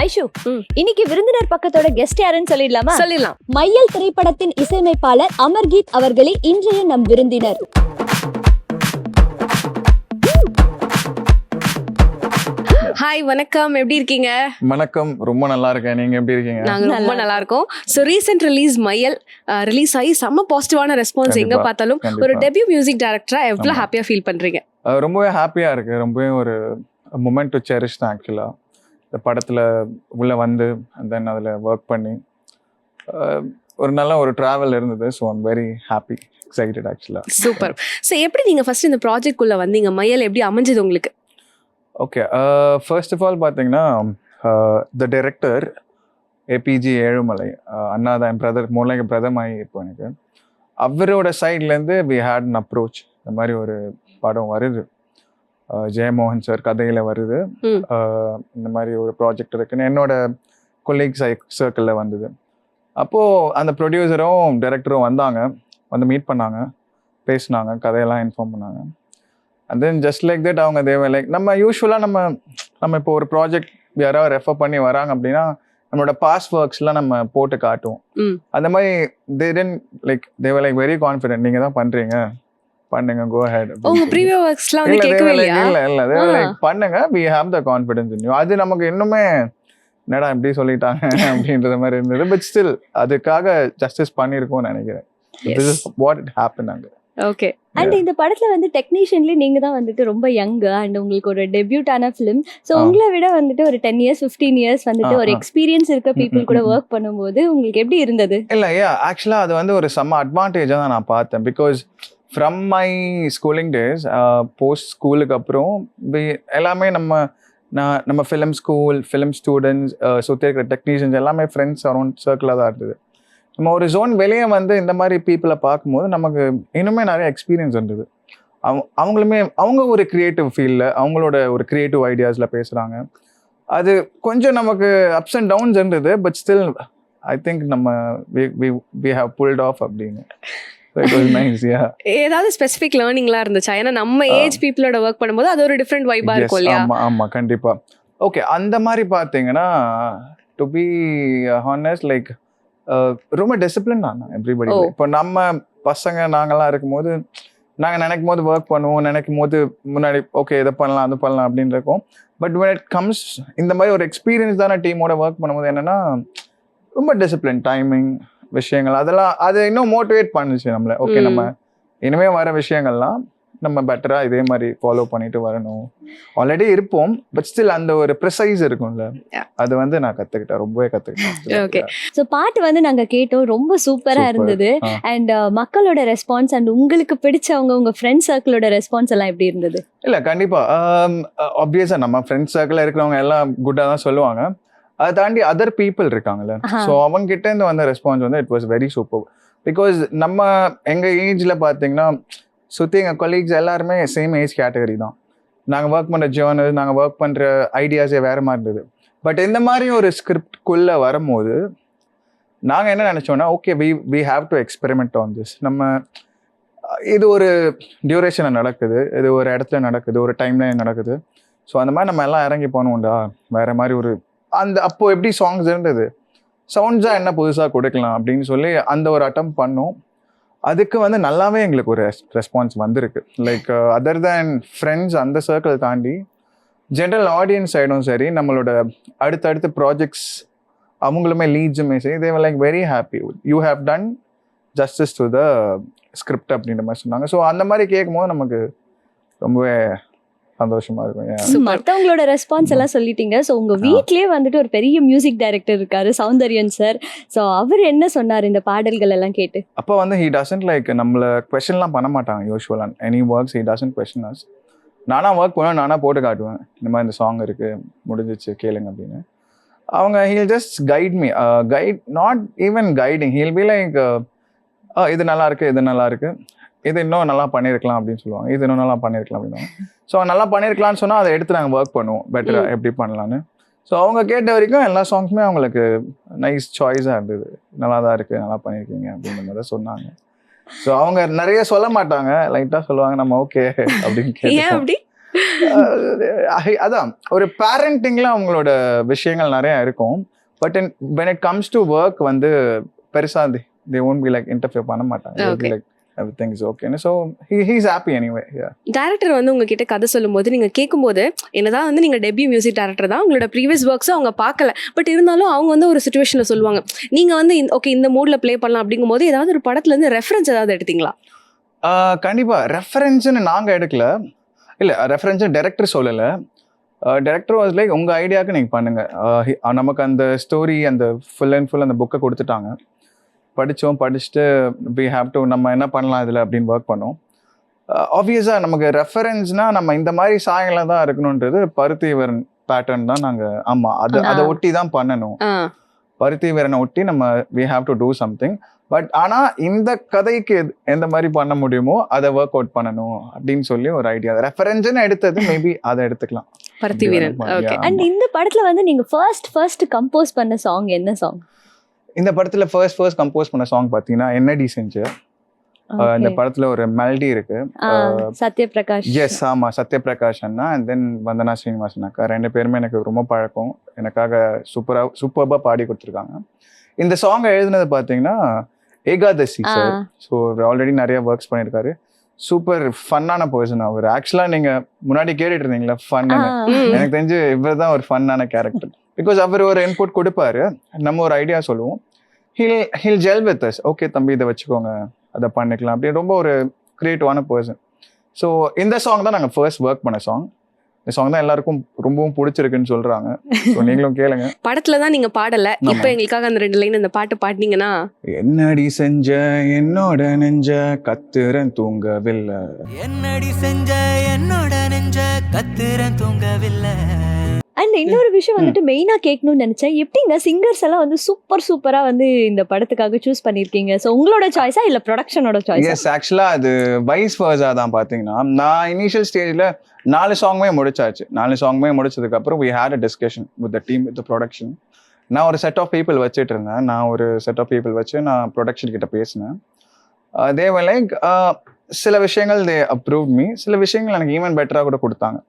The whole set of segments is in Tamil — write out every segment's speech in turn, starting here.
ஐஷு, இன்னைக்கு விருந்தினர் பக்கத்தோட கெஸ்ட் யாருன்னு சொல்லிடலாமா? சொல்லிடலாம். மையல் திரைப்படத்தின் இசையமைப்பாளர் அமர்கீத் அவர்களே இன்றைய நம் விருந்தினர். ஹாய், வணக்கம். எப்படி இருக்கீங்க? வணக்கம், ரொம்ப நல்லா இருக்கேன். நீங்க எப்படி இருக்கீங்க? நாங்க ரொம்ப நல்லா இருக்கோம். ஸோ ரீசெண்ட் ரிலீஸ் மையல் ரிலீஸ் ஆகி செம்ம பாசிட்டிவான ரெஸ்பான்ஸ் எங்க பார்த்தாலும். ஒரு டெபியூ மியூசிக் டைரக்டரா எவ்வளவு ஹாப்பியா ஃபீல் பண்றீங்க? ரொம்பவே ஹாப்பியா இருக்கு. ரொம்பவே ஒரு மொமெண்ட் டு செரிஷ் தான் ஆக்சுவலா. இந்த படத்துல உள்ள வந்து தென் அதுல ஒர்க் பண்ணி ஒரு நல்ல ஒரு டிராவல் இருந்தது. So I'm very happy, excited ஆக்சுவலா. சூப்பர். ஸோ எப்படி நீங்க ஃபர்ஸ்ட் இந்த ப்ராஜெக்ட் குள்ள வந்தீங்க? மையல் எப்படி அமைஞ்சது உங்களுக்கு? ஓகே, ஃபர்ஸ்ட் ஆஃப் ஆல் பார்த்தீங்கன்னா த டைரக்டர் ஏபிஜி ஏழுமலை அண்ணா தான் என் பிரதர், மோர் லைக் பிரதர் மாதிரி இப்போ எனக்கு. அவரோட சைட்லேருந்து வி ஹேட் அன் அப்ரோச். இந்த மாதிரி ஒரு படம் வருது, ஜெயமோகன் சார் கதையில் வருது, இந்த மாதிரி ஒரு ப்ராஜெக்ட் இருக்குன்னு என்னோட கொலீக் சர்க்கிளில் வந்தது. அப்போது அந்த ப்ரொடியூசரும் டைரக்டரும் வந்தாங்க, வந்து மீட் பண்ணாங்க, பேசினாங்க, கதையெல்லாம் இன்ஃபார்ம் பண்ணாங்க. And then just like that அவங்க தேவை லைக் நம்ம யூஸ்வலாக நம்ம இப்போ ஒரு ப்ராஜெக்ட் யாராவது ரெஃபர் பண்ணி வராங்க அப்படின்னா நம்மளோட பாஸ்ட் ஒர்க்ஸ்லாம் நம்ம போட்டு காட்டுவோம். அந்த மாதிரி தேவர் லைக் வெரி கான்ஃபிடென்ட், நீங்கள் தான் பண்ணுறீங்க, பண்ணுங்க, கோ ஹெட். உங்க ப்ரீவியஸ் ஒர்க்ஸ்லாம் வந்து கேட்கவே இல்லையா? இல்ல தேவர் லைக் பண்ணுங்க, we have the confidence in you. அது நமக்கு இன்னுமே என்னடா இப்படி சொல்லிட்டாங்க அப்படின்றது மாதிரி இருந்தது. பட் ஸ்டில் அதுக்காக ஜஸ்டிஸ் பண்ணியிருக்கோம்னு நினைக்கிறேன். This is what it happened அங்க. ஓகே. அண்ட் இந்த படத்துல வந்து டெக்னீஷியன்லயே நீங்க தான் வந்துட்டு ரொம்ப யங் அண்ட் உங்களுக்கு ஒரு டெபியூட்டான ஃபிலிம். ஸோ உங்களை விட வந்துட்டு ஒரு 10 years 15 years வந்துட்டு ஒரு எக்ஸ்பீரியன்ஸ் இருக்க பீப்புள் கூட ஒர்க் பண்ணும்போது உங்களுக்கு எப்படி இருந்தது? இல்லை ஆக்சுவலாக அது வந்து ஒரு செம்ம அட்வான்டேஜாக தான் நான் பார்த்தேன். Because from my schooling days, post ஸ்கூலுக்கு அப்புறம் எல்லாமே நம்ம ஃபிலிம் ஸ்கூல், ஃபிலிம் ஸ்டூடெண்ட்ஸ், சுற்றி இருக்கிற டெக்னீஷியன்ஸ் எல்லாமே ஃப்ரெண்ட்ஸ் அரௌண்ட் சர்க்கிளாக தான் இருந்தது. நம்ம ஒரு ஜோன் வெளியே வந்து இந்த மாதிரி பீப்புளை பார்க்கும்போது நமக்கு இன்னுமே நிறைய எக்ஸ்பீரியன்ஸ் இருந்தது. அவங்களுமே அவங்க ஒரு க்ரியேட்டிவ் ஃபீல்டில் அவங்களோட ஒரு க்ரியேட்டிவ் ஐடியாஸில் பேசுகிறாங்க. அது கொஞ்சம் நமக்கு அப்ஸ் அண்ட் டவுன்ஸ் இருந்தது. பட் ஸ்டில் ஐ திங்க் நம்ம we have pulled off அப்படின்னு. So it was nice, yeah. ஏதாவது ஸ்பெசிஃபிக் லேர்னிங்லாம் இருந்துச்சா? ஏன்னா நம்ம ஏஜ் பீப்புளோட ஒர்க் பண்ணும்போது அது ஒரு டிஃப்ரெண்ட் வைபா இருக்கும் இல்லையா? ஆமாம், கண்டிப்பாக. ஓகே, அந்த மாதிரி பார்த்தீங்கன்னா டு பி ஹானஸ்ட் லைக் ரொம்ப டிசிப்ளின் ஆனா எவ்ரிபடி. இப்போ நம்ம பசங்க நாங்கள்லாம் இருக்கும்போது நாங்கள் நினைக்கும் போது ஒர்க் பண்ணுவோம், நினைக்கும் போது முன்னாடி ஓகே இதை பண்ணலாம் அது பண்ணலாம் அப்படின்னு இருக்கோம். பட் when it comes இந்த மாதிரி ஒரு எக்ஸ்பீரியன்ஸ் தானே டீமோட ஒர்க் பண்ணும்போது என்னன்னா ரொம்ப டிசிப்ளின், டைமிங் விஷயங்கள் அதெல்லாம் அது இன்னும் மோட்டிவேட் பண்ணுச்சு நம்மளை. ஓகே, நம்ம இனிமேல் வர விஷயங்கள்லாம் நம்ம பெட்டராக இதே மாதிரி ஃபாலோ பண்ணிட்டு வரணும். ஆல்ரெடி இருப்போம், பட் ஸ்டில் அந்த ஒரு ப்ரிசைஸ் இருக்கும்ல, அது வந்து நான் கற்றுக்கிட்டேன், ரொம்பவே கற்றுக்கிட்டேன். ஓகே, ஸோ பாட்டு வந்து நாங்கள் கேட்டோம், ரொம்ப சூப்பராக இருந்தது. அண்ட் மக்களோட ரெஸ்பான்ஸ் அண்ட் உங்களுக்கு பிடிச்சவங்க உங்கள் ஃப்ரெண்ட்ஸ் சர்க்கிளோட ரெஸ்பான்ஸ் எல்லாம் எப்படி இருந்தது? இல்லை கண்டிப்பாக ஆப்வியஸாக நம்ம ஃப்ரெண்ட்ஸ் சர்க்கிளில் இருக்கிறவங்க எல்லாம் குட்டாக தான் சொல்லுவாங்க. அதை தாண்டி அதர் பீப்புள் இருக்காங்கல்ல, ஸோ அவங்க கிட்டேருந்து வந்த ரெஸ்பான்ஸ் வந்து it was very super. Because நம்ம எங்கள் ஏஜில் பார்த்தீங்கன்னா சுற்றி எங்கள் கொலீக்ஸ் எல்லாருமே சேம் ஏஜ் கேட்டகரி தான். நாங்கள் ஒர்க் பண்ணுற ஜேர்னல், நாங்கள் ஒர்க் பண்ணுற ஐடியாஸே வேறு மாதிரி இருந்தது. பட் இந்த மாதிரி ஒரு ஸ்கிரிப்ட்குள்ளே வரும்போது நாங்கள் என்ன நினச்சோன்னா okay we have to experiment on this. நம்ம இது ஒரு டியூரேஷனில் நடக்குது, இது ஒரு இடத்துல நடக்குது, ஒரு டைம்லைன் நடக்குது. ஸோ அந்த மாதிரி நம்ம எல்லாம் இறங்கி போகணும்டா, வேறு மாதிரி ஒரு அந்த அப்போது எப்படி சாங்ஸ் இருந்தது, சவுண்ட்ஸாக என்ன புதுசாக கொடுக்கலாம் அப்படின்னு சொல்லி அந்த ஒரு அட்டம் பண்ணோம். அதுக்கு வந்து நல்லாவே எங்களுக்கு ஒரு ரெஸ்பான்ஸ் வந்திருக்கு. லைக் அதர் தேன் ஃப்ரெண்ட்ஸ் அந்த சர்க்கிள் தாண்டி ஜென்ரல் ஆடியன்ஸ் சைடும் சரி, நம்மளோட அடுத்தடுத்த ப்ராஜெக்ட்ஸ் அவங்களுமே லீட்ஸுமே சரி, they were like very happy, you have done justice to the script அப்படின்ற மாதிரி சொன்னாங்க. ஸோ அந்த மாதிரி கேட்கும்போது நமக்கு ரொம்பவே சந்தோஷமா இருக்கும். மற்றவங்களோட ரெஸ்பான்ஸ் எல்லாம் சொல்லிட்டீங்க. ஸோ உங்க வீட்லயே வந்துட்டு ஒரு பெரிய மியூசிக் டைரக்டர் இருக்காரு, சௌந்தர்யன் சார். ஸோ அவர் என்ன சொன்னார் இந்த பாடல்கள் எல்லாம் கேட்டு? அப்போ வந்து he doesn't like நம்மளை கொஸ்டின்லாம் பண்ண மாட்டாங்க யூஸ்வலாக. Any works he doesn't question us. நானா ஒர்க் பண்ணுவேன், நானா போட்டு காட்டுவேன், இந்த மாதிரி இந்த சாங் இருக்கு, முடிஞ்சிச்சு கேளுங்க அப்படின்னு. அவங்க he'll just guide me, not even guiding, he'll be like இது நல்லா இருக்கு, இது நல்லா இருக்கு, இது இன்னும் நல்லா பண்ணியிருக்கலாம் அப்படின்னு சொல்லுவாங்க, இது இன்னும் நல்லா பண்ணியிருக்கலாம் அப்படின்னு. ஸோ நல்லா பண்ணியிருக்கலான்னு சொன்னால் அதை எடுத்து நாங்கள் ஒர்க் பண்ணுவோம் பெட்டராக எப்படி பண்ணலான்னு. ஸோ அவங்க கேட்ட வரைக்கும் எல்லா சாங்ஸுமே அவங்களுக்கு நைஸ் சாய்ஸாக இருந்தது, நல்லா தான் இருக்குது, நல்லா பண்ணியிருக்கீங்க அப்படின்ற மாதிரி தான் சொன்னாங்க. ஸோ அவங்க நிறைய சொல்ல மாட்டாங்க, லைட்டாக சொல்லுவாங்க, நம்ம ஓகே அப்படின்னு கேட்போம். அதான் ஒரு பேரண்டிங்ல அவங்களோட விஷயங்கள் நிறைய இருக்கும். But when it comes to work வந்து பெருசா they won't be like interfere பண்ண மாட்டாங்க. They'll be Okay. like everything is okay. So he's happy anyway. Yeah. Director வந்து உங்ககிட்ட கதை சொல்லும்போது நீங்க கேட்கும்போது என்னதான் வந்து நீங்க டெபியூ மியூசிக் டைரக்டர் தான், உங்களோட ப்ரீவியஸ் ஒர்க்ஸ் அவங்க பார்க்கல, பட் இருந்தாலும் அவங்க வந்து ஒரு சுச்சுவேஷன்ல சொல்லுவாங்க நீங்க வந்து ஓகே இந்த மூட்ல ப்ளே பண்ணலாம் அப்படிங்கும்போது ஏதாவது ஒரு படத்துல இருந்து ரெஃபரன்ஸ் ஏதாவது எடுத்தீங்களா? கண்டிப்பா ரெஃபரன்ஸ்னு நாங்க எடுக்கல. இல்ல ரெஃபரன்ஸ் டைரக்டர் சொல்லல. டைரக்டர் வாஸ் லைக் உங்க ஐடியாவுக்கு நீங்க பண்ணுங்க. நமக்கு அந்த ஸ்டோரி அந்த ஃபுல் அண்ட் ஃபுல் அந்த புக்கை கொடுத்துட்டாங்க. படிச்சுட்டு we have to நம்ம என்ன பண்ணலாம் இதில் அப்படின்னு ஒர்க் பண்ணோம். ஆப்வியஸாக நமக்கு ரெஃபரன்ஸ்னால் நம்ம இந்த மாதிரி சாயங்களாக தான் இருக்கணுன்றது பருத்தி வீரன் பேட்டர்ன் தான் நாங்கள் ஆமாம் அதை ஒட்டி தான் பண்ணணும். பருத்தி வீரனை ஒட்டி நம்ம we have to do something. But ஆனால் இந்த கதைக்கு எந்த மாதிரி பண்ண முடியுமோ அதை ஒர்க் அவுட் பண்ணணும் அப்படின்னு சொல்லி ஒரு ஐடியா. ரெஃபரன்ஸ்னு எடுத்தது மேபி அதை எடுத்துக்கலாம். பருத்தி வீரன். ஓகே. அண்ட் இந்த படத்துல வந்து நீங்க ஃபர்ஸ்ட் கம்போஸ் பண்ண சாங் என்ன சாங்? இந்த படத்துல ஃபர்ஸ்ட் கம்போஸ் பண்ண சாங் பாத்தீங்கன்னா என்னடி செஞ்ச. இந்த படத்துல ஒரு மெலடி இருக்கு. சத்யபிரகாஷ். எஸ் ஆமா, சத்யபிரகாஷ் அண்ணா அண்ட் தென் வந்தனா ஸ்ரீனிவாசன் அக்கா 2 பேருமே எனக்கு ரொம்ப பழக்கம். எனக்காக சூப்பர்பா பாடி கொடுத்துருக்காங்க. இந்த சாங் எழுதுனது பாத்தீங்கன்னா ஏகாதசி சார். ஸோ ஆல்ரெடி நிறைய ஒர்க்ஸ் பண்ணியிருக்காரு. சூப்பர் ஃபன்னான பர்சன் அவர். ஆக்சுவலா நீங்க முன்னாடி கேட்டுட்டு இருந்தீங்களா ஃபன், எனக்கு தெரிஞ்சு இவர் தான் ஒரு ஃபன்னான கேரக்டர். பிகாஸ் அவர் ஒரு இன்புட் கொடுப்பாரு, நம்ம ஒரு ஐடியா சொல்லுவோம், he'll gel with us. Okay தம்பி இதை வச்சுக்கோங்க, அதை பண்ணிக்கலாம் அப்படின்னு ரொம்ப ஒரு கிரியேட்டிவான பர்சன். ஸோ இந்த சாங் தான் நாங்கள் ஃபர்ஸ்ட் ஒர்க் பண்ண சாங். இந்த சாங் தான் எல்லாருக்கும் ரொம்பவும் பிடிச்சிருக்குன்னு சொல்றாங்க. ஸோ நீங்களும் கேளுங்க. படத்துல தான் நீங்க பாடல, இப்போ எங்களுக்காக அந்த 2 லைன் இந்த பாட்டு பாடினீங்கன்னா. என்னடி செஞ்ச என்னோட நெஞ்ச கத்துறன் தூங்கவில்லை, என்னடி செஞ்ச என்னோட நெஞ்ச கத்துறன் தூங்கவில்லை. அண்ட் இன்னொரு விஷயம் வந்துட்டு மெயினா கேட்கணும்னு நினைச்சேன், எப்படிங்க சிங்கர்ஸ் எல்லாம் வந்து சூப்பரா வந்து இந்த படத்துக்காக சூஸ் பண்ணிருக்கீங்க? ஸோ உங்களோட சாய்ஸா இல்ல ப்ரொடக்ஷனோட சாய்ஸா? எஸ், ஆக்சுவலா அது வைஸ் வர்ஸா தான். பாத்தீங்கன்னா நான் இனிஷியல் ஸ்டேஜ்ல 4 சாங்குமே முடிச்சாச்சு. 4 சாங்குமே முடிச்சதுக்கு அப்புறம் we had a discussion with the team, with the production. நான் ஒரு செட் ஆஃப் பீப்புள் வச்சுட்டு இருந்தேன். நான் ப்ரொடக்ஷன் கிட்ட பேசினேன். they were like சில விஷயங்கள் they approved me, சில விஷயங்கள் எனக்கு ஈவன் பெட்டரா கூட கொடுத்தாங்க.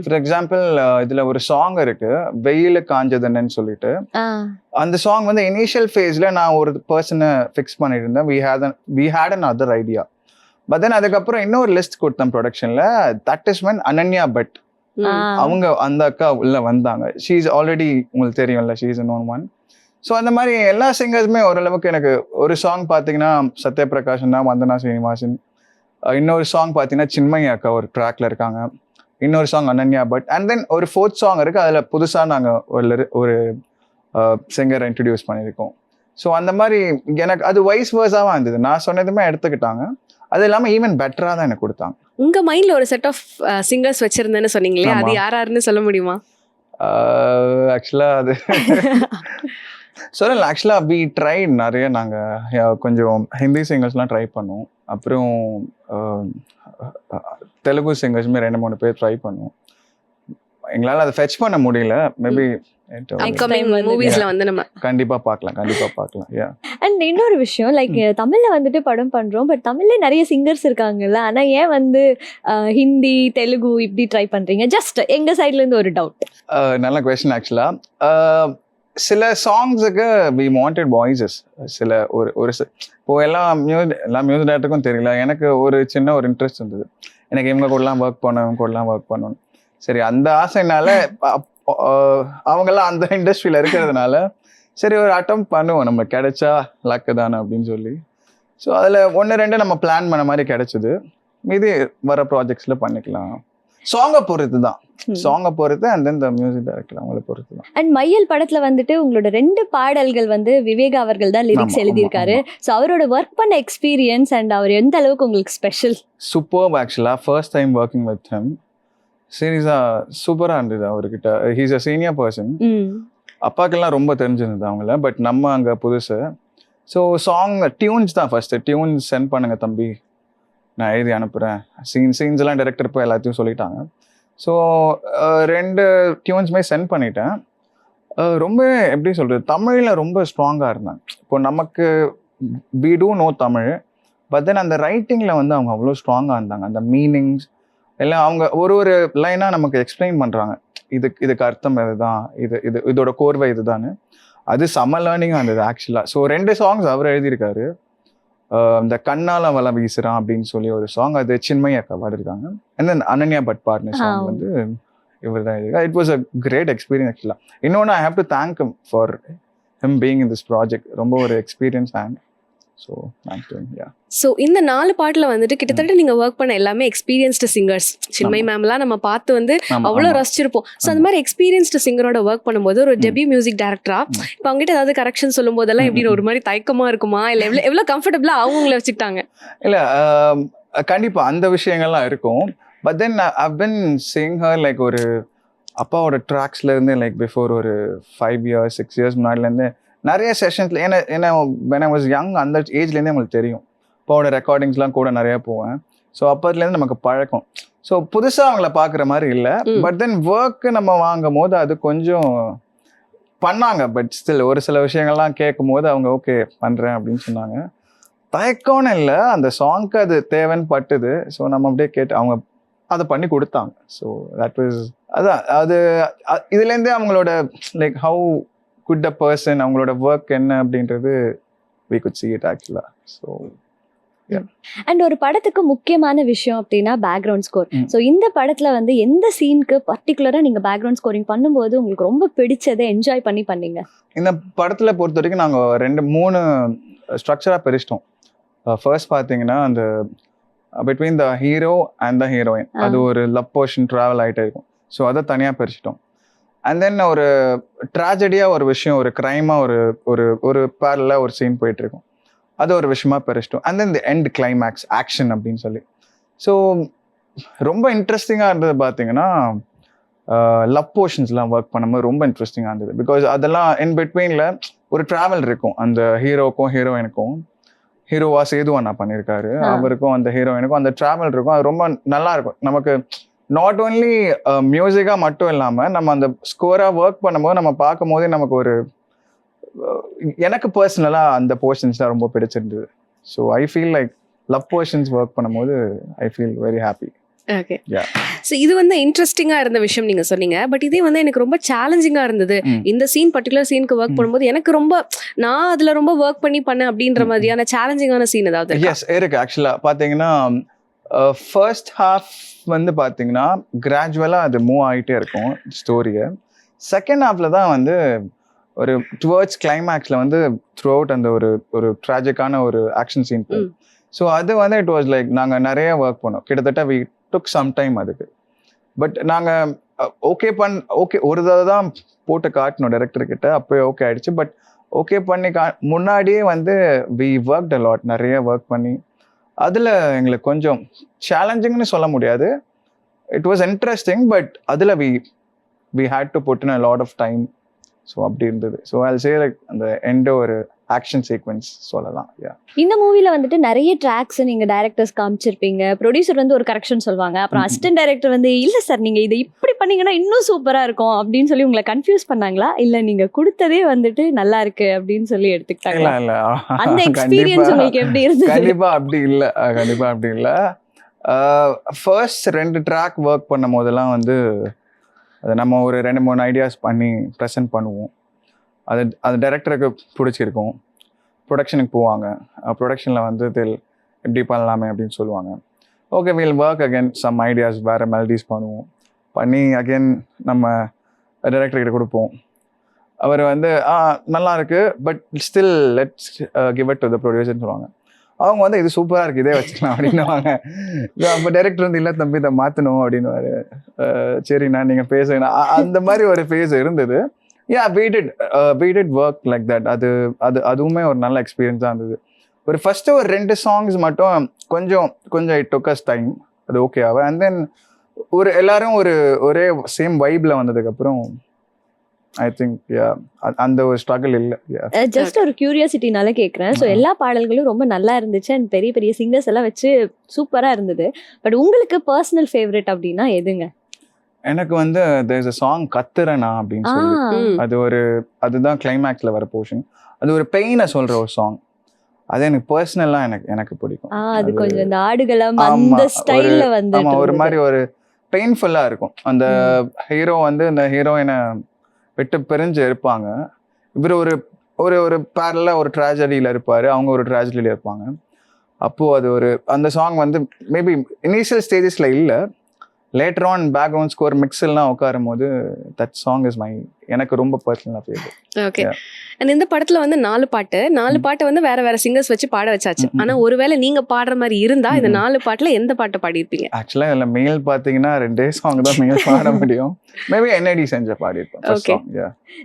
ஃபார் எக்ஸாம்பிள் இதுல ஒரு சாங் இருக்கு, வெயில காஞ்சதுன்னு சொல்லிட்டு. அந்த சாங் வந்து இனிஷியல் ஃபேஸ்ல நான் ஒரு பர்சனை ஃபிக்ஸ் பண்ணிட்டு இருந்தேன். we had another idea. But then அதுக்கப்புறம் இன்னொரு லிஸ்ட் கொடுத்தேன் ப்ரொடக்ஷன்ல. That is when Ananya but அவங்க அந்த அக்கா உள்ள வந்தாங்க. ஷீ இஸ் ஆல்ரெடி உங்களுக்கு தெரியும்ல, she is a known one. So அந்த மாதிரி எல்லா சிங்கர்ஸுமே ஓரளவுக்கு எனக்கு ஒரு சாங் பார்த்தீங்கன்னா சத்யபிரகாஷன் தான், வந்தனா ஸ்ரீனிவாசன். இன்னொரு சாங் பார்த்தீங்கன்னா சின்மயி அக்கா ஒரு ட்ராக்ல இருக்காங்க. இன்னொரு song Ananya but. And then ஒரு 4th சாங் இருக்கு, அதில் புதுசாக நாங்கள் ஒரு சிங்கரை இன்ட்ரடியூஸ் பண்ணியிருக்கோம். ஸோ அந்த மாதிரி எனக்கு அது வைஸ் வர்ஸாக இருந்தது. நான் சொன்னதுமே எடுத்துக்கிட்டாங்க. அது இல்லாமல் ஈவன் பெட்டராக தான் எனக்கு கொடுத்தாங்க. உங்க மைண்ட்ல ஒரு செட் ஆஃப் சிங்கர்ஸ் வச்சிருந்தேன்னு சொன்னீங்களே, அது யாருன்னு சொல்ல முடியுமா? ஆக்சுவலாக அது சொல்லல. ஆக்சுவலாக வி ட்ரை நிறைய, நாங்கள் கொஞ்சம் ஹிந்தி சிங்கர்ஸ்லாம் ட்ரை பண்ணோம். அப்புறம் தெலுங்கு சிங்கர்ஸுமே 2-3 பேர் ட்ரை பண்ணுவோம். எங்களால் அதை ஃபெச் பண்ண முடியல. மேபி மூவிஸ்ல வந்து நம்ம கண்டிப்பா பார்க்கலாம். அண்ட் இன்னொரு விஷயம், லைக் தமிழ்ல வந்துட்டு படம் பண்றோம், பட் தமிழ்ல நிறைய சிங்கர்ஸ் இருக்காங்கல்ல, ஆனா ஏன் வந்து ஹிந்தி தெலுங்கு இப்படி ட்ரை பண்றீங்க? ஜஸ்ட் எங்க சைட்ல இருந்து ஒரு டவுட். நல்ல கொஸ்டின். ஆக்சுவலா சில சாங்ஸுக்கு வி வாண்டட் வாய்ஸஸ். சில ஒரு இப்போ எல்லாம் மியூசிக் டைரக்டருக்கும் தெரியல, எனக்கு ஒரு சின்ன ஒரு இன்ட்ரெஸ்ட் இருந்தது. எனக்கு இவங்க கூடலாம் ஒர்க் பண்ணணும். சரி, அந்த ஆசைனால அவங்கெல்லாம் அந்த இண்டஸ்ட்ரியில இருக்கிறதுனால சரி ஒரு அட்டம் பண்ணுவோம், நம்ம கிடைச்சா லக்கு தானே அப்படின்னு சொல்லி. ஸோ அதில் 1-2 நம்ம பிளான் பண்ண மாதிரி கிடைச்சது. மீதி வர ப்ராஜெக்ட்ஸ்ல பண்ணிக்கலாம். சாங்கை பொறுத்து and then the music director அவங்களை பொறுத்து தான். அண்ட் மையல் படத்துல வந்துட்டு உங்களோட 2 பாடல்கள் வந்து விவேக் அவர்கள் தான் லிரிக்ஸ் எழுதியிருக்காரு. ஸோ அவரோட ஒர்க் பண்ண எக்ஸ்பீரியன்ஸ் அண்ட் அவர் எந்த அளவுக்கு உங்களுக்கு ஸ்பெஷல்? சூப்பர். ஆக்சுவலா first time working with him. சீரியஸா சூப்பரா இருந்தது அவர்கிட்ட. He's a senior person. அப்பாக்கெல்லாம் ரொம்ப தெரிஞ்சிருந்தது அவங்கள. பட் நம்ம அங்கே புதுசு. ஸோ சாங் டியூன்ஸ் தான் ஃபர்ஸ்ட். டியூன்ஸ் சென்ட் பண்ணுங்க தம்பி, நான் எழுதி அனுப்புகிறேன். சீன்ஸ் எல்லாம் டைரக்டர் போய் எல்லாத்தையும் சொல்லிட்டாங்க. ஸோ 2 டியூன்ஸுமே சென்ட் பண்ணிட்டேன். ரொம்ப எப்படி சொல்கிறது, தமிழில் ரொம்ப ஸ்ட்ராங்காக இருந்தாங்க. இப்போ நமக்கு we do know Tamil, but then அந்த ரைட்டிங்கில் வந்து அவங்க அவ்வளோ ஸ்ட்ராங்காக இருந்தாங்க. அந்த மீனிங்ஸ், எல்லாம் அவங்க ஒரு லைனாக நமக்கு எக்ஸ்பிளைன் பண்ணுறாங்க, இதுக்கு அர்த்தம் இதுதான், இதோட கோர்வை இதுதான்னு. அது செம்ம லேர்னிங்காக இருந்தது ஆக்சுவலாக. ஸோ 2 songs அவர் எழுதியிருக்காரு. இந்த கண்ணால வலை வீசுறான் அப்படின்னு சொல்லி ஒரு சாங், அது சின்மயி அக்கா பாடிருக்காங்க. அண்ட் தென் அனன்யா பட் பாடின சாங் வந்து இவர் தான் எழுதியிருக்காரு. It was a great experience ஆக்சுவலாக. இன்னொன்று I have to thank him for him being in this project. ரொம்ப ஒரு எக்ஸ்பீரியன்ஸ் அண்ட் ஸோ ஸோ இந்த 4 பாட்டில் வந்துட்டு கிட்டத்தட்ட நீங்கள் ஒர்க் பண்ண எல்லாமே எக்ஸ்பீரியன்ஸ்டு சிங்கர்ஸ். சின்மயி மேம்லாம் நம்ம பார்த்து வந்து அவ்வளோ ரசிச்சிருப்போம். ஸோ அந்த மாதிரி எக்ஸ்பீரியன்ஸ்டு சிங்கரோட ஒர்க் பண்ணும்போது ஒரு டெபியூ மியூசிக் டைரக்டரா இப்போ அவங்ககிட்ட ஏதாவது கரெக்ஷன் சொல்லும் போதெல்லாம் எப்படி ஒரு மாதிரி தயக்கமா இருக்குமா, இல்லை எவ்வளோ கம்ஃபர்டபுளாக அவங்கள வச்சுக்கிட்டாங்க? இல்லை கண்டிப்பாக அந்த விஷயங்கள்லாம் இருக்கும். But then I've been seeing her like ஒரு அப்பாவோட ட்ராக்ஸ்லேருந்து லைக் பிஃபோர் ஒரு 5 years 6 years முன்னாடிலேருந்து நிறைய செஷன்ஸில் ஏன்னா when I was young அந்த ஏஜ்லேருந்தே உங்களுக்கு தெரியும். அப்பாவோட ரெக்கார்டிங்ஸ்லாம் கூட நிறையா போவேன். ஸோ அப்போதுலேருந்து நமக்கு பழக்கம். ஸோ புதுசாக அவங்கள பார்க்குற மாதிரி இல்லை. பட் தென் ஒர்க்கு நம்ம வாங்கும் போது அது கொஞ்சம் பண்ணாங்க. பட் ஸ்டில் ஒரு சில விஷயங்கள்லாம் கேட்கும் போது அவங்க ஓகே பண்ணுறேன் அப்படின்னு சொன்னாங்க. தயக்கம்னு இல்லை, அந்த சாங்க்கு அது தேவைன்னு பட்டுது. ஸோ நம்ம அப்படியே கேட்டு அவங்க அதை பண்ணி கொடுத்தாங்க. ஸோ தட் வாஸ் அதான் அது இதுலேருந்தே அவங்களோட like how good a person, அவங்களோட ஒர்க் என்ன அப்படின்றது we could see it actually. So and ஒரு படத்துக்கு முக்கியமான விஷயம் அப்படின்னா பேக்ரவுண்ட் ஸ்கோர். ஸோ இந்த படத்துல வந்து எந்த சீனுக்கு பர்டிகுலரா நீங்க பேக்ரவுண்ட் ஸ்கோரிங் பண்ணும்போது உங்களுக்கு ரொம்ப பிடிச்சதை என்ஜாய் பண்ணீங்க? இந்த படத்துல பொறுத்த வரைக்கும் நாங்கள் 2-3 ஸ்ட்ரக்சராக பிரிச்சிட்டோம். ஃபர்ஸ்ட் பார்த்தீங்கன்னா அந்த between the hero and the heroine அது ஒரு லவ் போர்ஷன் ட்ராவல் ஆகிட்டே இருக்கும். ஸோ அதை தனியாக பிரிச்சிட்டோம். அண்ட் தென் ஒரு ட்ராஜடியாக ஒரு விஷயம், ஒரு க்ரைமாக ஒரு பேரலாக ஒரு சீன் போயிட்டு இருக்கும், அது ஒரு விஷயமா பிரிச்சிட்டோம். And then the end climax action அப்படின்னு சொல்லி. ஸோ ரொம்ப இன்ட்ரெஸ்டிங்காக இருந்தது பார்த்தீங்கன்னா லவ் போர்ஷன்ஸ்லாம் ஒர்க் பண்ணும்போது ரொம்ப இன்ட்ரெஸ்டிங்காக இருந்தது. பிகாஸ் அதெல்லாம் இன் பிட்வீனில் ஒரு ட்ராவல் இருக்கும் அந்த ஹீரோக்கும் ஹீரோயினுக்கும். ஹீரோவா சேதுவண்ணா பண்ணியிருக்காரு, அவருக்கும் அந்த ஹீரோயினுக்கும் அந்த ட்ராவல் இருக்கும். அது ரொம்ப நல்லா இருக்கும். நமக்கு நாட் ஓன்லி மியூசிக்காக மட்டும் இல்லாமல் நம்ம அந்த ஸ்கோராக ஒர்க் பண்ணும்போது நம்ம பார்க்கும் போதே நமக்கு ஒரு எனக்கு பர்சனலாக அந்த போர்ஷன்ஸ் தான் ரொம்ப பிடிச்சிருந்தது. So I feel like love portions work பண்ணும்போது I feel very happy. Okay, so இது வந்து இன்ட்ரெஸ்டிங்காக இருந்த விஷயம் நீங்கள் சொன்னீங்க. பட் இதே வந்து எனக்கு ரொம்ப சேலஞ்சிங்காக இருந்தது. இந்த சீன் பர்டிகுலர் சீனுக்கு ஒர்க் பண்ணும்போது எனக்கு ரொம்ப நான் அதில் ரொம்ப ஒர்க் பண்ணேன் அப்படின்ற மாதிரியான சேலஞ்சிங்கான சீன் ஏதாவது? எஸ் இருக்கு. ஆக்சுவலாக பார்த்தீங்கன்னா ஃபர்ஸ்ட் ஹாஃப் வந்து பார்த்தீங்கன்னா கிராஜுவலாக அது மூவ் ஆகிட்டே இருக்கும் ஸ்டோரியை. செகண்ட் ஹாஃபில் தான் வந்து ஒரு டுவர்ட்ஸ் கிளைமேக்ஸில் வந்து த்ரூ அவுட் அந்த ஒரு ட்ராஜிக்கான ஒரு ஆக்ஷன் சீன். ஸோ அது வந்து இட் வாஸ் லைக் நாங்கள் நிறைய ஒர்க் பண்ணோம். கிட்டத்தட்ட வி டுக் சம் டைம் அதுக்கு. பட் நாங்கள் ஓகே ஒரு தடவை தான் போட்டு காட்டணும் டைரக்டர்கிட்ட, அப்போயே ஓகே ஆயிடுச்சு. பட் ஓகே பண்ணி முன்னாடியே வந்து வி ஒர்க்ட் அ லாட், நிறைய ஒர்க் பண்ணி அதில் எங்களுக்கு கொஞ்சம் சேலஞ்சிங்னு சொல்ல முடியாது. It was interesting. பட் அதில் we had to put in a lot of time. So அப்படி இருந்தது. ஸோ ஐல் சே லைக் அந்த எண்ட் ஒரு ஆக்ஷன் சீக்வன்ஸ் சொல்லலாம். இந்த மூவில வந்துட்டு நிறைய ட்ராக்ஸ் நீங்க டைரக்டர்ஸ் காமிச்சிருப்பீங்க. ப்ரொடியூசர் வந்து ஒரு கரெக்ஷன் சொல்லுவாங்க, அப்புறம் அசிஸ்டன்ட் டைரக்டர் வந்து இல்ல சார் நீங்க இதை இப்படி பண்ணீங்கன்னா இன்னும் சூப்பரா இருக்கும் அப்படின்னு சொல்லி உங்களை கன்ஃபியூஸ் பண்ணாங்களா, இல்ல நீங்க கொடுத்ததே வந்துட்டு நல்லா இருக்கு அப்படின்னு சொல்லி எடுத்துக்கிட்டாங்களா? இல்ல அந்த எக்ஸ்பீரியன்ஸ் உங்களுக்கு எப்படி இருந்தது? கண்டிப்பா அப்படி இல்ல. ஃபர்ஸ்ட் 2 ட்ராக் ஒர்க் பண்ணும் போதெல்லாம் வந்து அது நம்ம ஒரு 2-3 ஐடியாஸ் பண்ணி ப்ரெசென்ட் பண்ணுவோம். அது டைரக்டருக்கு பிடிச்சிருக்கும். ப்ரொடக்ஷனுக்கு போவாங்க. ப்ரொடக்ஷனில் வந்து எப்படி பண்ணலாமே அப்படின்னு சொல்லுவாங்க. Okay will work again some ideas, வேறு மெலடிஸ் பண்ணி அகெயின் நம்ம டைரக்டர்கிட்ட கொடுப்போம். அவர் வந்து நல்லா இருக்கு but still let's give it to the ப்ரொடியூசர்னு சொல்லுவாங்க. அவங்க வந்து இது சூப்பராக இருக்குது, இதே வச்சுக்கலாம் அப்படின்னுவாங்க. அப்போ டைரக்டர் வந்து இல்லை தம்பி இதை மாற்றணும் அப்படின்னுவாரு. சரிண்ணா நீங்கள் பேசுங்கண்ணா, அந்த மாதிரி ஒரு ஃபேஸ் இருந்தது. we did work like that. அதுவுமே ஒரு நல்ல எக்ஸ்பீரியன்ஸாக இருந்தது. ஃபர்ஸ்ட் ஒரு 2 songs மட்டும் கொஞ்சம் it took us time. அது ஓகே ஆகும். அண்ட் தென் எல்லாரும் ஒரே சேம் வைப்ல வந்ததுக்கப்புறம் ஐ திங்க் அந்த ஒரு ஸ்ட்ரகிள் இல்லை. ஜஸ்ட் ஒரு கியூரியாசிட்டினால கேட்குறேன். ஸோ எல்லா பாடல்களும் ரொம்ப நல்லா இருந்துச்சு அண்ட் பெரிய பெரிய சிங்கர்ஸ் எல்லாம் வச்சு சூப்பராக இருந்தது. பட் உங்களுக்கு பர்சனல் ஃபேவரட் அப்படின்னா எதுங்க? எனக்கு வந்து there is a song கத்துறனா அப்படின்னு சொல்லி, அதுதான் கிளைமேக்ஸ்ல வர போர்ஷன். அது ஒரு பெயினை சொல்ற ஒரு சாங். அது எனக்கு பர்சனலா எனக்கு பிடிக்கும். அது கொஞ்சம் இந்த ஆடுகளம் ஆமா, அந்த ஸ்டைல்ல வந்து ஆமா, ஒரு மாதிரி ஒரு பெயின்ஃபுல்லா இருக்கும். அந்த ஹீரோ வந்து இந்த ஹீரோயினை விட்டு பிரிஞ்சு இருப்பாங்க. இவர் ஒரு ஒரு ஒரு பேரலா ஒரு ட்ராஜடியில இருப்பாரு, அவங்க ஒரு ட்ராஜடியில இருப்பாங்க. அப்போ அது ஒரு அந்த சாங் வந்து மேபி இனிஷியல் ஸ்டேஜஸ்ல இல்ல, லேட்டர் ஆன் பேக்ரவுண்ட் ஸ்கோர் மிக்ஸ்லாம் உட்காரும் போது தட் சாங் இஸ் மை எனக்கு ரொம்ப பர்சனலா ஃபேவரட். ஓகே. அண்ட் இந்த படத்துல வந்து 4 பாட்டு வந்து வேற வேற சிங்கர்ஸ் வச்சு பாட வச்சாச்சு. ஆனா ஒருவேளை நீங்க பாடுற மாதிரி இருந்தா இந்த 4 பாட்டுல எந்த பாட்டை பாடியிருப்பீங்க? ஆக்சுவலா இதுல மேல் பாத்தீங்கன்னா 2 சாங் தான் மேல் பாட முடியும். மேபி NID செஞ்ச பாடியிருப்பேன் ஃபர்ஸ்ட் சாங்.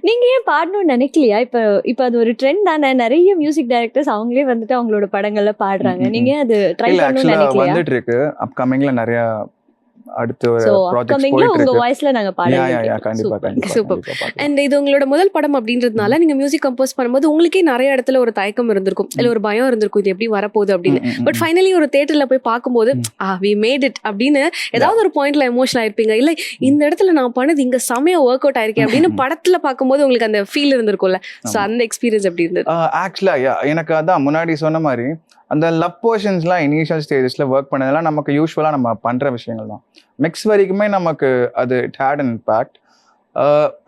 நீங்க ஏன் பாடணும்னு நினைக்கலையா? இப்ப அது ஒரு ட்ரெண்ட் தானே, நிறைய மியூசிக் டைரக்டர்ஸ் அவங்களே வந்துட்டு அவங்களோட படங்கள்ல பாடுறாங்க. நீங்க அது ட்ரை இல்ல பண்ணணும்னு ஆக்சுவலா நினைக்கலையா? வந்துட்டு இருக்கு அப்கமிங்ல நிறைய அடுத்து ஒரு சோ ப்ராஜெக்ட்ஸ் அப்கமிங்ல போயிட்டு உங்க இருக்கு. வாய்ஸ்ல நாங்க யா யா யா பாடுறோம். கண்டிப்பா கண்டிப்பா Super. கண்டிப்பா பார்க்கலாம். அண்ட் இது உங்களோட முதல் படம் அப்படின்றதுனால நீங்க மியூசிக் கம்போஸ் பண்ணும்போது உங்களுக்கே நிறைய இடத்துல ஒரு தயக்கம் இருந்திருக்கும், இல்ல ஒரு பயம் இருந்திருக்கும், இது எப்படி வரப்போகுது அப்படின்னு. பட் ஃபைனலி ஒரு தியேட்டர்ல போய் பார்க்கும்போது வி மேட் இட் அப்படின்னு ஏதாவது ஒரு பாயிண்ட்ல எமோஷனல் ஆயிருப்பீங்க, இல்ல இந்த இடத்துல நான் பண்ணது இங்க செமையா ஒர்க் அவுட் ஆயிருக்கேன் அப்படின்னு படத்துல பார்க்கும்போது உங்களுக்கு அந்த ஃபீல் இருந்திருக்கும்ல. சோ அந்த எக்ஸ்பீரியன்ஸ் எப்படி இருந்தது? ஆக்சுவலா எனக்கு அதான் முன்னாடி சொன்ன மாதிரி அந்த லவ் போர்ஷன்ஸ்லாம் இனிஷியல் ஸ்டேஜஸ்ல ஒர்க் பண்ணதெல்லாம் நமக்கு யூஸ்வலா நம்ம பண்ற விஷயங்கள் தான். மிக்ஸ் வரைக்குமே நமக்கு அது இட் ஹேட் அன் இம்பேக்ட்.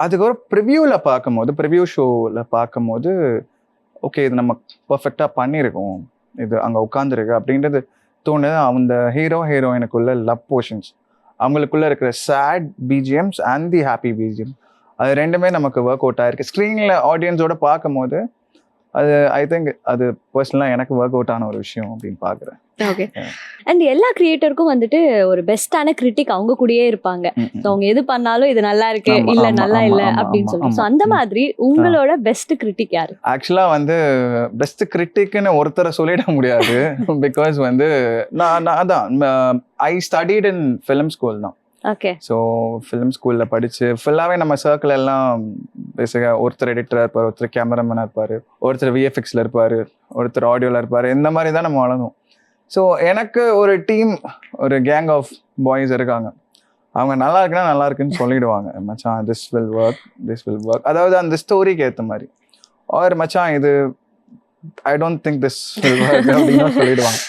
அதுக்கப்புறம் ப்ரிவ்யூ ஷோவில் பார்க்கும்போது ஓகே இது நம்ம பர்ஃபெக்டாக பண்ணியிருக்கோம், இது அங்கே உட்காந்துருக்கு அப்படின்றது தோணுது. அந்த ஹீரோயினுக்குள்ள லவ் போர்ஷன்ஸ், அவங்களுக்குள்ள இருக்கிற sad BGMs and the happy BGM, அது ரெண்டுமே நமக்கு ஒர்க் அவுட் ஆயிருக்கு. ஸ்க்ரீனில் ஆடியன்ஸோட பார்க்கும்போது அது ஐ திங்க் அது பர்சனலாக எனக்கு ஒர்க் அவுட் ஆன ஒரு விஷயம் அப்படின்னு பார்க்குறேன். ஓகே. அண்ட் எல்லா கிரியேட்டருக்கும் வந்துட்டு ஒரு பெஸ்டான கிரிட்டிக் அவங்க கூடயே இருப்பாங்க. ஸோ அவங்க எது பண்ணாலும் இது நல்லா இருக்கு ஆமா, இல்ல ஆமா, நல்லா ஆமா, இல்ல ஆமா, அப்படின்னு ஆமா, சொல்லுவோம். ஸோ ஆமா. அந்த மாதிரி உங்களோட பெஸ்ட் கிரிட்டிக் யாரு? ஆக்சுவலாக வந்து பெஸ்ட் கிரிட்டிக்னு ஒருத்தரை சொல்லிட முடியாது. பிகாஸ் வந்து நான் அதான் ஐ ஸ்டடிட் இன் ஃபிலிம் ஸ்கூல் தான். ஓகே. ஸோ ஃபிலிம் ஸ்கூலில் படித்து ஃபுல்லாகவே நம்ம சர்க்கிள் எல்லாம் பேசிக்காக ஒருத்தர் எடிட்டராக இருப்பார், ஒருத்தர் கேமராமேனாக இருப்பார், ஒருத்தர் VFXல இருப்பார், ஒருத்தர் ஆடியோவில் இருப்பார். இந்த மாதிரி தான் நம்ம வளர்ந்தோம். ஸோ எனக்கு ஒரு டீம், ஒரு கேங் ஆஃப் பாய்ஸ் இருக்காங்க. அவங்க நல்லா இருக்குன்னா நல்லா இருக்குன்னு சொல்லிடுவாங்க, மச்சான் திஸ் வில் ஒர்க், அதாவது அந்த ஸ்டோரிக்கு ஏற்ற மாதிரி. ஆர் மச்சான் இது I don't think this will work அப்படின்னு சொல்லிடுவாங்க.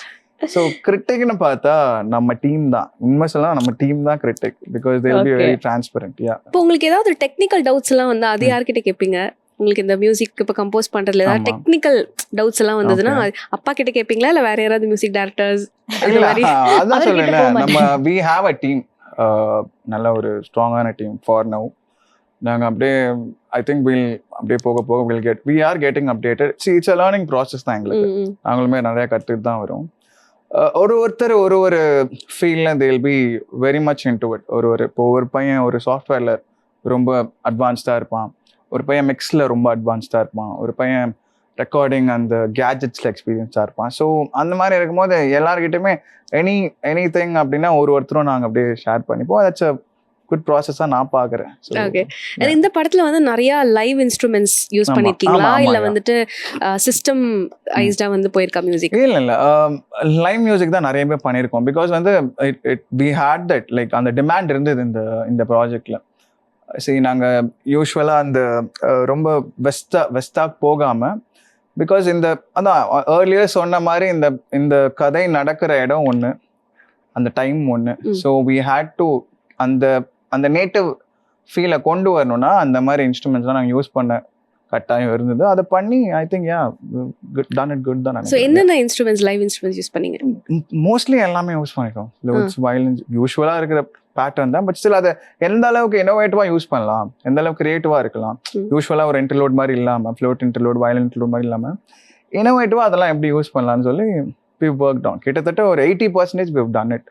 ஸோ கிரிட்டிக்னு பார்த்தா நம்ம டீம் தான், உண்மை சொல்லலாம் நம்ம டீம் தான் critic. Because they will be very transparent. Yeah. இப்போ உங்களுக்கு ஏதாவது டெக்னிக்கல் டவுட்ஸ் எல்லாம் வந்து அது யார்கிட்ட கேட்பீங்க? உங்களுக்கு இந்த மியூசிக் இப்போ கம்போஸ் பண்றதுல ஏதாவது ஆமா. டெக்னிக்கல் டவுட்ஸ் எல்லாம் வந்ததுன்னா அப்பா கிட்ட கேட்பீங்களா இல்ல வேற யாராவது மியூசிக் டைரக்டர்ஸ் அந்த இல்ல மாதிரி? அதான் அவர்கிட்ட சொல்லல, போக நம்ம வி ஹாவ் அ டீம், நல்ல ஒரு ஸ்ட்ராங்கான டீம் ஃபார் நவ். நாங்கள் அப்படியே ஐ திங்க் அப்படியே போக போக we are getting updated. It's a learning process தான் எங்களுக்கு. நாங்களுமே நிறைய கற்றுட்டு தான் வரும். ஒருத்தர் ஒரு ஃபீல்டில் தே will be very much into it. இப்போ ஒரு பையன் ஒரு சாஃப்ட்வேரில் ரொம்ப அட்வான்ஸ்டாக இருப்பான், ஒரு பையன் மிக்ஸில் ரொம்ப அட்வான்ஸ்டாக இருப்பான், ஒரு பையன் ரெக்கார்டிங் அந்த கேஜெட்ஸில் எக்ஸ்பீரியன்ஸாக இருப்பான். ஸோ அந்த மாதிரி இருக்கும்போது எல்லாருக்கிட்டையுமே எனி திங் அப்படின்னா ஒருத்தரும் நாங்கள் அப்படியே ஷேர் பண்ணிப்போம். தட்ஸ் அ குட் ப்ராசஸாக நான் பார்க்குறேன். ஓகே. இந்த படத்துல வந்து நிறைய லைவ் இன்ஸ்ட்ருமெண்ட்ஸ் யூஸ் ஆமா, பண்ணிருக்கீங்களா ஆமா, இல்ல ஆமா. வந்துட்டு சிஸ்டம் ஐஸ்டா வந்து போயிருக்கா மியூசிக்? இல்லை லைவ் மியூசிக் தான் நிறைய பேர் பண்ணியிருக்கோம். பிகாஸ் வந்து வி ஹேட் தட் லைக் அந்த டிமாண்ட் இருந்தது இந்த ப்ராஜெக்டில். சரி நாங்கள் யூஸ்வலாக அந்த ரொம்ப வெஸ்டாக போகாமல், பிகாஸ் அதான் ஏர்லியர் சொன்ன மாதிரி இந்த கதை நடக்கிற இடம் ஒன்று, அந்த டைம் ஒன்று. ஸோ வி ஹேட் டு அந்த நேட்டிவ் ஃபீலை கொண்டு வரணும்னா அந்த மாதிரி இன்ஸ்ட்ருமெண்ட்ஸ்லாம் நாங்கள் யூஸ் பண்ண கட்டாயம் இருந்தது. அதை பண்ணி I think done it good தான். ஸோ என்னென்ன இன்ஸ்ட்ருமெண்ட்ஸ் லைவ் இன்ஸ்ட்ருமெண்ட்ஸ் யூஸ் பண்ணீங்க? மோஸ்ட்லி எல்லாமே யூஸ் பண்ணிட்டோம். ஃப்ளூட்ஸ், வயலின்ஸ் யூஸ்வலாக இருக்கிற பேட்டர்ன் தான். பட் ஸ்டில் அதை எந்த அளவுக்கு இன்னோவேட்டிவாக யூஸ் பண்ணலாம், எந்த அளவுக்கு கிரியேட்டிவாக இருக்கலாம். யூஸ்வலாக ஒரு இன்டர்லோட் மாதிரி இல்லாமல், ஃப்ளூட் இன்டர்லோட், வயலின் இன்டர்லோட் மாதிரி இல்லாமல் இன்னோவேட்டிவாக அதெல்லாம் எப்படி யூஸ் பண்ணலாம்னு சொல்லி we've worked on. கிட்டத்தட்ட ஒரு 80% we've done it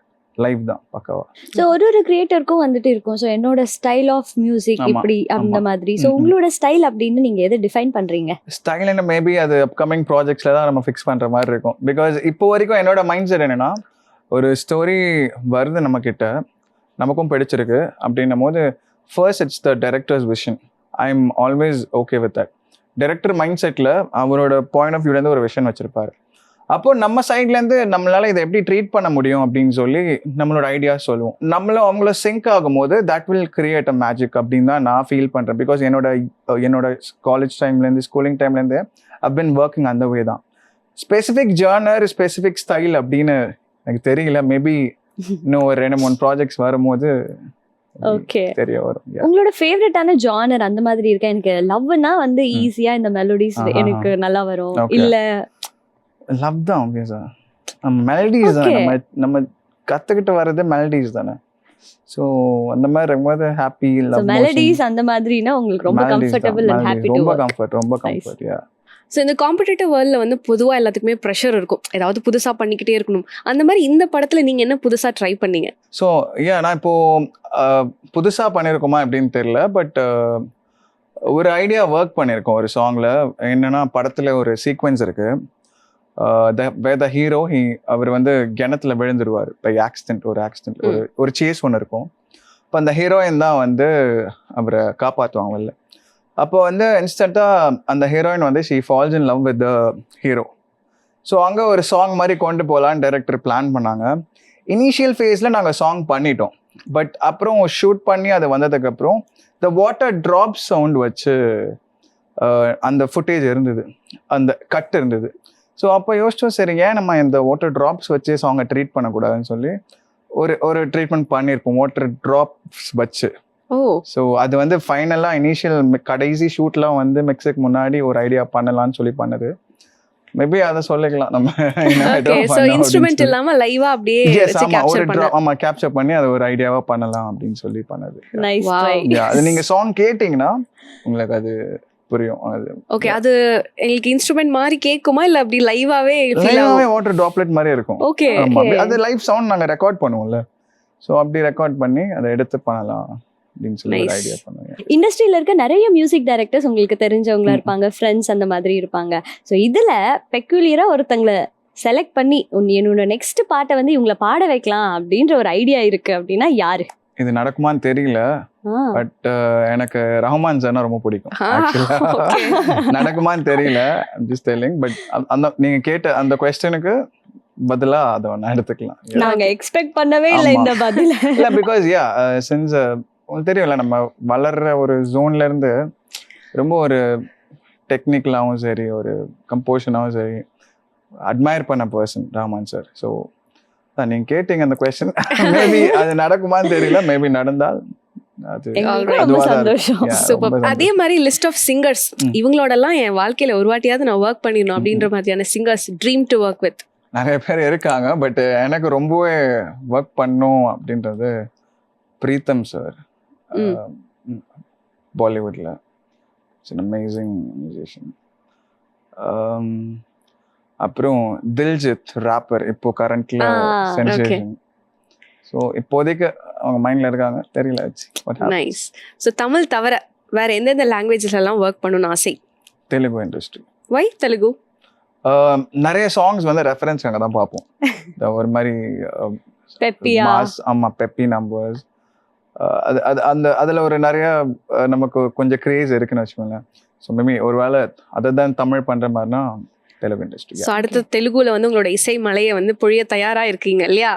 லைவ் தான் பக்காவா. ஸோ ஒரு கிரியேட்டருக்கும் வந்துட்டு இருக்கும். ஸோ என்னோட ஸ்டைல் ஆஃப் மியூசிக் ஆமா, இப்படி அந்த ஆமா. மாதிரி. ஸோ உங்களோட ஸ்டைல் அப்படின்னு நீங்க எதை டிஃபைன் பண்றீங்க? ஸ்டைல்னு மேபி அது அப்கமிங் ப்ராஜெக்ட்ஸ்ல தான் நம்ம ஃபிக்ஸ் பண்ற மாதிரி இருக்கும். பிகாஸ் இப்போ வரைக்கும் என்னோட மைண்ட் செட் என்னன்னா, ஒரு ஸ்டோரி வருது நம்ம கிட்ட, நமக்கும் பிடிச்சிருக்கு அப்படின்னும் போது first it's the directors vision. I am always okay with that. Director mind settle அவரோட பாயிண்ட் ஆஃப் வியூலேருந்து ஒரு விஷன் வச்சிருப்பாரு. அப்போ நம்ம சைட்லேருந்து நம்மளால இதை எப்படி ட்ரீட் பண்ண முடியும் அப்படின்னு சொல்லி நம்மளோட ஐடியா சொல்லுவோம். நம்மளும் அவங்கள சிங்க் ஆகும்போது that will create a magic அப்படின்னு தான் நான் ஃபீல் பண்ணுறேன். பிகாஸ் என்னோட காலேஜ் டைம்லேருந்து, ஸ்கூலிங் டைம்லேருந்து I've been working அந்த வே தான். ஸ்பெசிஃபிக் ஜானர் ஸ்பெசிஃபிக் ஸ்டைல் அப்படின்னு எனக்கு தெரியல. மேபி இன்னும் ஒரு 2-3 ப்ராஜெக்ட்ஸ் வரும்போது ஓகே. தெரிய வரும். Yeah. உங்களோட ஃபேவரட்டான ஜானர் அந்த மாதிரி இருக்கா? எனக்கு லவ்னா வந்து ஈஸியா இந்த மெலோடிஸ் எனக்கு நல்லா வரும். Okay. இல்ல லவ் தான் ஆப்வியஸா. நம்ம மெலடிஸ் தான், Okay. நம்ம கத்துக்கிட்டு வர்றது மெலடிஸ் தானே. ஸோ அந்த மாதிரி இருக்கும்போது ஹாப்பி லவ் மெலடிஸ் அந்த மாதிரினா உங்களுக்கு ரொம்ப கம்ஃபர்டபிள் அண்ட் ஹாப்பி டு ரொம்ப வொர்க். ரொம்ப Nice. கம்ஃபர்ட். யா. ஸோ இந்த காம்படிட்டிவ் வேர்ல்டில் வந்து பொதுவாக எல்லாத்துக்குமே ப்ரெஷர் இருக்கும், ஏதாவது புதுசாக பண்ணிக்கிட்டே இருக்கணும். அந்த மாதிரி இந்த படத்தில் நீங்கள் என்ன புதுசாக ட்ரை பண்ணீங்க? ஸோ நான் இப்போ புதுசாக பண்ணியிருக்கோமா அப்படின்னு தெரியல. பட் ஒரு ஐடியா ஒர்க் பண்ணியிருக்கோம் ஒரு சாங்கில். என்னன்னா படத்தில் ஒரு சீக்வென்ஸ் இருக்கு. த ஹீரோ அவர் வந்து கிணத்துல விழுந்துருவார் பை ஆக்சிடென்ட். ஒரு சேஸ் ஒன்று இருக்கும். இப்போ அந்த ஹீரோயின் தான் வந்து அவரை காப்பாற்றுவாங்க வெளில. அப்போ வந்து இன்ஸ்டண்ட்டாக அந்த ஹீரோயின் வந்து she falls in love with the hero. So அங்கே ஒரு சாங் மாதிரி கொண்டு போகலான்னு டைரக்டர் பிளான் பண்ணாங்க. இனிஷியல் ஃபேஸில் நாங்கள் சாங் பண்ணிட்டோம். பட் அப்புறம் ஷூட் பண்ணி அது வந்ததுக்கப்புறம் த வாட்டர் ட்ராப் சவுண்ட் வச்சு அந்த ஃபுட்டேஜ் இருந்தது, அந்த கட் இருந்தது. ஸோ அப்போ யோசிச்சோம், சரி ஏன் நம்ம இந்த வாட்டர் ட்ராப்ஸ் வச்சு சாங்கை ட்ரீட் பண்ணக்கூடாதுன்னு சொல்லி ஒரு ட்ரீட்மெண்ட் பண்ணியிருப்போம் வாட்டர் ட்ராப்ஸ் வச்சு. ஓ, ஸோ அது வந்து ஃபைனலாக இனிஷியல் கடைசி ஷூட்லாம் வந்து மிக்ஸுக்கு முன்னாடி ஒரு ஐடியா பண்ணலான்னு சொல்லி பண்ணது. மேபி அதை சொல்லிக்கலாம் நம்ம. ஓகே. ஸோ இன்ஸ்ட்ருமெண்ட் இல்லாமல் லைவாக அப்படியே கேப்சர் பண்ண. ஆமாம், கேப்சர் பண்ணி அதை ஒரு ஐடியாவாக பண்ணலாம் அப்படின்னு சொல்லி பண்ணது. Nice Wow. ட்ரை. அது நீங்கள் சாங் கேட்டிங்கன்னா உங்களுக்கு அது புரியும். அது ஓகே. அது எங்களுக்கு இன்ஸ்ட்ருமெண்ட் மாதிரி கேட்குமா இல்லை அப்படி லைவாகவே ஃபீல் ஆகும்? வாட்டர் ட்ராப்லெட் மாதிரி இருக்கும். ஓகே. ஆமா, அது லைவ் சவுண்ட் நாங்கள் ரெக்கார்ட் பண்ணுவோம்ல. ஸோ அப்படி ரெக்கார்ட் பண்ணி அதை எடுத்து பண்ணலாம் அப்படின்னு சொல்லி ஒரு Nice. ஐடியா பண்ணுவேன். இண்டஸ்ட்ரியில இருக்க நிறைய மியூசிக் டைரக்டர்ஸ் உங்களுக்கு தெரிஞ்சவங்களா இருப்பாங்க, ஃப்ரெண்ட்ஸ் அந்த மாதிரி இருப்பாங்க. ஸோ இதுல பெக்குலியரா ஒருத்தங்களை செலக்ட் பண்ணி என்னோட நெக்ஸ்ட் பாட்டை வந்து இவங்களை பாட வைக்கலாம் அப்படின்ற ஒரு ஐடியா இருக்கு அப்படின்னா யாரு? இது நடக்குமான்னு தெரியல. பட் எனக்கு ரஹ்மான் சார்னா ரொம்ப பிடிக்கும். ஆக்சுவலா நடக்குமான்னு தெரியல, ஜஸ்ட் டெல்லிங். பட் அந்த நீங்க கேட்ட அந்த கொஸ்டினுக்கு பதிலா அதை ஒன்று எடுத்துக்கலாம். நாங்க எக்ஸ்பெக்ட் பண்ணவே இல்லை இந்த பதில. இல்ல பிகாஸ் சின்ஸ் உங்களுக்கு தெரியும்ல, நம்ம வளர்ற ஒரு ஜோன்ல இருந்து ரொம்ப ஒரு டெக்னிக்கலாகவும் சரி ஒரு கம்போஷனாகவும் சரி அட்மயர் பண்ண பர்சன் ரஹ்மான் சார். ஸோ நீங்க கேட்டீங்க அந்த கொஸ்டின். மேபி அது நடக்குமான்னு தெரியல, மேபி நடந்தால் அது எங்களுக்கு ரொம்ப சந்தோஷம். சூப்பர். அதே மாதிரி லிஸ்ட் ஆஃப் சிங்கர்ஸ், இவங்களோடலாம் என் வாழ்க்கையில ஒரு வாட்டியாவது நான் ஒர்க் பண்ணிடணும் அப்படின்ற மாதிரியான singers dream to work with நிறைய பேர் இருக்காங்க. பட் எனக்கு ரொம்பவே ஒர்க் பண்ணும் அப்படின்றது பிரீத்தம் சார். பாலிவுட்ல இட்ஸ் அமேசிங் மியூசிஷியன். அப்புறம் தில்ஜித் ராப்பர், இப்போ கரண்ட்ல சென்சேஷன். ஸோ இப்போதைக்கு அவங்க மைண்ட்ல இருக்காங்க, தெரியல. நைஸ். ஸோ தமிழ் தவிர வேற எந்தெந்த லாங்குவேஜஸ் எல்லாம் ஒர்க் பண்ணணும்னு ஆசை? தெலுங்கு இண்டஸ்ட்ரி. வை தெலுங்கு? நிறைய சாங்ஸ் வந்து ரெஃபரன்ஸ் அங்கே தான் பார்ப்போம். ஒரு மாதிரி பெப்பியா. ஆமா, பெப்பி நம்பர்ஸ். அது அது அந்த அதில் ஒரு நிறைய நமக்கு கொஞ்சம் கிரேஸ் இருக்குன்னு வச்சுக்கோங்களேன். ஸோ மேபி ஒரு வேளை அதை தான் தமிழ் பண்ணுற மாதிரினா தெலுங்கு இண்டஸ்ட்ரி. ஸோ அடுத்த தெலுங்குல வந்து உங்களோட இசை மலையை வந்து பொழிய தயாரா இருக்கீங்க இல்லையா?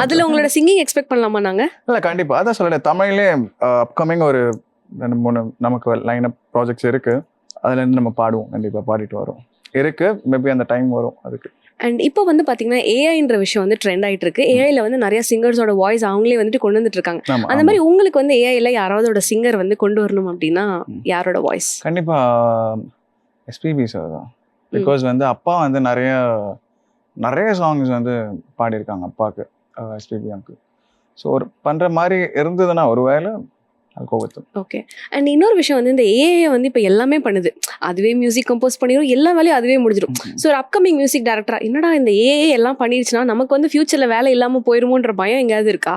அதுல உங்களோட சிங்கிங் எக்ஸ்பெக்ட் பண்ணலாமா நாங்க? இல்லை, கண்டிப்பா. அதான் சொல்றேன், தமிழ்லே அப்கமிங் ஒரு 2-3 நமக்கு லைன் அப் ப்ராஜெக்ட்ஸ் இருக்கு. அதுல இருந்து நம்ம பாடுவோம், கண்டிப்பா பாடிட்டு வரோம் இருக்கு. மேபி அந்த டைம் வரும் அதுக்கு. அண்ட் இப்போ வந்து பாத்தீங்கன்னா ஏஐன்ற விஷயம் வந்து ட்ரெண்ட் ஆயிட்டு இருக்கு. ஏஐல வந்து நிறைய சிங்கர்ஸோட வாய்ஸ் அவங்களே வந்துட்டு கொண்டு வந்துட்டு இருக்காங்க. அந்த மாதிரி உங்களுக்கு வந்து ஏஐல யாராவதோட சிங்கர் வந்து கொண்டு வரணும் அப்படின்னா யாரோட வாய்ஸ்? கண்டிப்பா எஸ்பிபி சார் தான். பிகாஸ் வந்து அப்பா வந்து நிறைய சாங்ஸ் வந்து பாடியிருக்காங்க அப்பாவுக்கு, எஸ்பிபி அங்கிள். ஸோ ஒரு பண்ற மாதிரி இருந்ததுன்னா ஒரு வேளை கோபத்தும். ஓகே. அண்ட் இன்னொரு விஷயம் வந்து இந்த ஏஐ வந்து இப்போ எல்லாமே பண்ணுது. அதுவே மியூசிக் கம்போஸ் பண்ணிடும், எல்லா வேலையும் அதுவே முடிஞ்சிடும். ஸோ ஒரு அப்கமிங் மியூசிக் டைரக்டரா என்னடா இந்த ஏஐ எல்லாம் பண்ணிடுச்சுன்னா நமக்கு வந்து ஃபியூச்சர்ல வேலை இல்லாமல் போயிருமோன்ற பயம் எங்கேயாவது இருக்கா?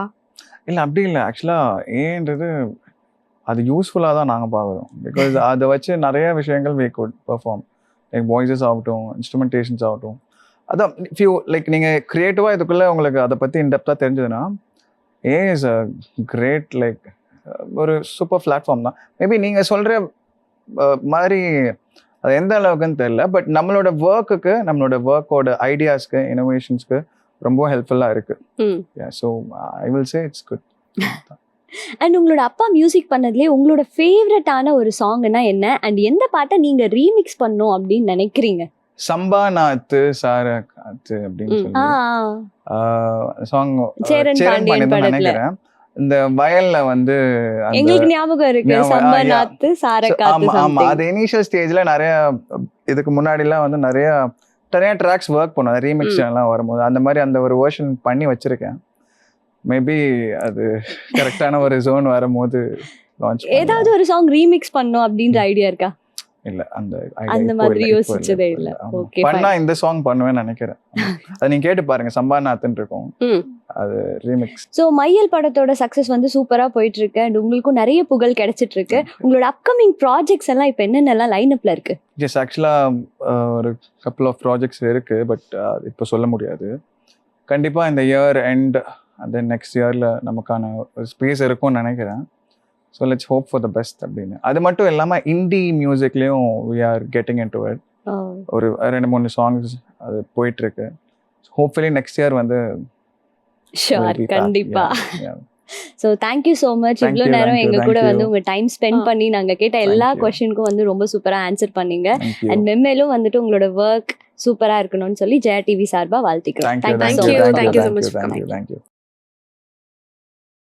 இல்லை, அப்படி இல்லை. ஆக்சுவலாக ஏன்றது அது யூஸ்ஃபுல்லாக தான் நாங்கள் பார்க்குறோம். பிகாஸ் அதை வச்சு நிறைய விஷயங்கள் we could perform. Like voices ஆகட்டும், இன்ஸ்ட்ருமெண்டேஷன்ஸ் ஆகட்டும். அதான் ஃபியூ லைக் நீங்கள் க்ரியேட்டிவாக இதுக்குள்ளே உங்களுக்கு அதை பற்றி இன்டெப்த்தாக தெரிஞ்சதுன்னா ஏ இஸ் அ கிரேட் லைக் ஒரு சூப்பர் பிளாட்ஃபார்ம் தான். மேபி நீங்கள் சொல்கிற மாதிரி அது எந்த அளவுக்குன்னு தெரியல. பட் நம்மளோட ஒர்க்குக்கு, நம்மளோட ஒர்க்கோட ஐடியாஸ்க்கு, இனோவேஷன்ஸ்க்கு ரொம்ப ஹெல்ப்ஃபுல்லாக இருக்குது. So I will say it's good. And உங்களோட அப்பா மியூசிக் பண்ணதுலேயே உங்களோட ஃபேவரட்டான ஒரு சாங்னா என்ன? அண்ட் எந்த பாட்டை நீங்கள் ரீமிக்ஸ் பண்ணணும் அப்படின்னு நினைக்கிறீங்க? சம்பா நாத்து சார காத்து அப்படின்னு சொல்லி சாங் சேரன் சேரன் பாண்டியன் பாண்டியன் படத்துல. நினைக்கிறேன். இந்த வயல்ல வந்து அந்த எங்களுக்கு ஞாபகம் இருக்கு ஞாபகம், சம்பநாத்து சாரக்காத்து ஆமா ஆமா something. அது இனிஷியல் ஸ்டேஜ்ல நிறைய இதுக்கு முன்னாடிலாம் வந்து நிறைய ட்ராக்ஸ் ஒர்க் பண்ணுவோம் ரீமிக்ஸ் எல்லாம் வரும்போது அந்த மாதிரி அந்த ஒரு வெர்ஷன் பண்ணி வச்சிருக்கேன். மேபி அது கரெக்டான ஒரு ஜோன் வரும்போது லான்ச் ஏதாவது ஒரு சாங் ரீமிக்ஸ் பண்ணோம் அப்படின்ற ஐடியா இருக்கா? இல்ல அந்த idea அந்த இப்போ மாதிரி இல்ல, இப்போ யோசிச்சதே இப்போ இல்ல. ஆமா. Okay, பண்ணா இந்த சாங் பண்ணுவேன்னு நினைக்கிறேன். அது நீங்க கேட்டு பாருங்க சம்பாநாத்னு இருக்கும். ம். அது ரீமிக்ஸ். ஸோ மையல் படத்தோட சக்ஸஸ் வந்து சூப்பராக போயிட்டு இருக்கு அண்ட் உங்களுக்கும் நிறைய புகழ் கிடைச்சிட்டு இருக்கு. உங்களோட அப்கமிங் ப்ராஜெக்ட்ஸ் எல்லாம் இப்போ என்னென்னலாம் லைனப்ல இருக்கு? எஸ் ஆக்சுவலாக ஒரு கப்புள் ஆஃப் ப்ராஜெக்ட்ஸ் இருக்கு பட் இப்போ சொல்ல முடியாது. கண்டிப்பாக இந்த இயர் எண்ட் அந்த நெக்ஸ்ட் இயரில் நமக்கான ஒரு ஸ்பேஸ் இருக்கும்னு நினைக்கிறேன். So let's hope for the best அப்படின்னு. அது மட்டும் இல்லாமல் இண்டி மியூசிக்லேயும் we are getting into it. ஒரு 2-3 சாங்ஸ் அது போயிட்டுருக்கு. ஹோப்ஃபுல்லி நெக்ஸ்ட் இயர் வந்து ஷுவர், கண்டிப்பா. So thank you so much. Thank இவ்வளோ you, நேரம் thank you, எங்க கூட thank வந்து you. உங்க டைம் ஸ்பெண்ட் ஆ. பண்ணி நாங்க கேட்ட எல்லா Thank you. கொஸ்டினுக்கும் வந்து ரொம்ப சூப்பரா ஆன்சர் பண்ணீங்க. தேங்க்யூ அண்ட் மெம்மேலும் வந்துட்டு உங்களோட ஒர்க் சூப்பரா இருக்கணும்னு சொல்லி ஜெயா டிவி சார்பா வாழ்த்திக்கிறோம். Thank you Thank you. Thank you Thank you so much for thank you coming. Thank you